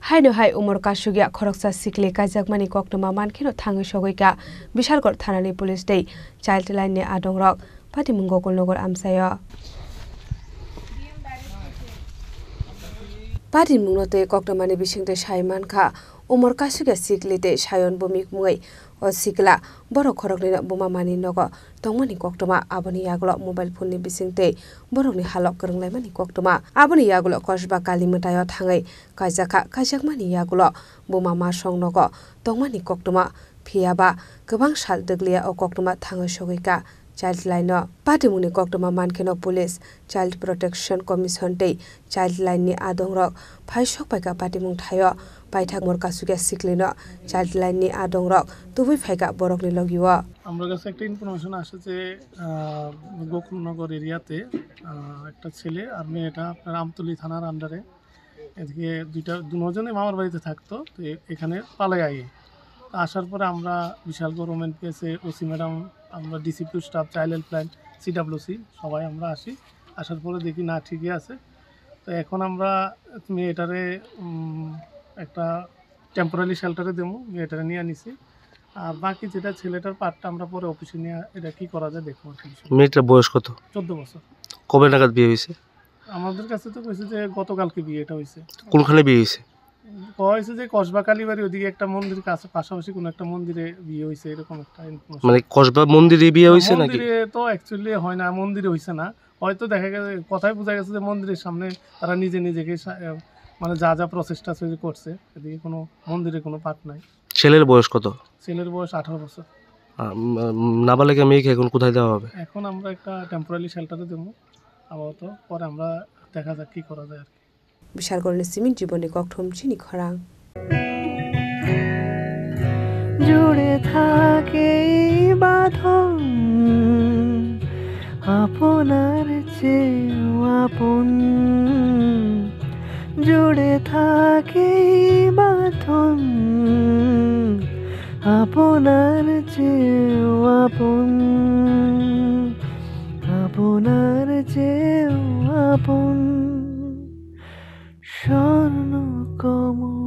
Haino hai umur kasugya khoroksa sikle kajakmani koktoma mankhino thangi sogoika Bishalgor thanani police dei child line ni adongrok Patimungo Kolnogor amsayo Patimungnote koktomani bisingte shaiman kha umur kasugya sikle de shayon bomik mui o sikla borok khorokni buma mani nogo tongmani koktoma aboni yaglo mobile phone ni bisingte borokni halok koronglaimani koktoma aboni yaglo kosba kalimatayo thangai kajakmani yaglo buma ma songnogo tongmani koktoma phiyaba gobang sal deglia o koktoma thangai sogoika child line no Patimungni koktoma mankheno police child protection commission tei child line ni adongrok phaisok paika Patimung thayo paithak mor kasugya siklino child line ni adongrok tubui phaika borokni logiwo আমার কাছে একটা information আসে যে গোকুলনগর এরিয়াতে একটা ছেলে আর মেয়েটা আপনার আমতলী থানার আন্ডারে এদিকে দুজনে মামার বাড়িতে থাকতো তো এখানে পালাই আই আসার পরে আমরা বিশাল গভর্নমেন্ট পেয়েছে ওসি ম্যাডাম আমরা ডিসিপিউ স্টাফ চাইল্ড হেল্পলাইন সিডাব্লিউসি সবাই আমরা আসার পরে দেখি না ঠিকই আছে তো এখন আমরা মেয়েটারে একটা টেম্পোরারি শেল্টারে দেবো মেয়েটারে নিয়ে আনিছি আর বাকি যেটা ছেলেটার পার্টটা আমরা পরে অফিসে নিয়ে এটা কি করা যায় দেখবো। মেয়েটার বয়স কত? 14 বছর। কবে নাগাদ বিয়ে হয়েছে? আমাদের কাছে তো কইছে যে গতকালকে বিয়েটা হয়েছে। কোনখানে বিয়ে হয়েছে? কইছে যে কসবা কালীবাড়ি ওদিকে একটা মন্দির কাছে পাশাপাশি কোন একটা মন্দিরে বিয়ে হয়েছে এরকম একটা ইনফরমেশন। মানে কসবা মন্দিরে বিয়ে হয়েছে নাকি? মন্দিরে তো অ্যাকচুয়ালি হয় না, মন্দিরে হয়েছে না, হয়তো দেখা গেছে কথাই বোঝা গেছে যে মন্দিরের সামনে তারা নিজেকে মানে যা প্রসেসটা করছে, এদিকে কোনো মন্দিরে কোনো পাঠ নাই। ছেলের বয়স কত? ছেলের বয়স 18 বছর। নাবালিকা মেয়েকে এখন কোথায় দেওয়া হবে? এখন আমরা একটা টেম্পোরারি শেল্টারে দেবো আপাতত, পরে আমরা দেখা যাক কি করা যায় আর কি। Bishalgorni simin jiboni kokthom chini khorang জুড়ে থাকে বাঁধন আপনার চেয়েও আপন, জুড়ে থাকে বাঁধন আপনার চেয়েও আপন, আপনার চেয়েও আপন, স্বর্ণ কমল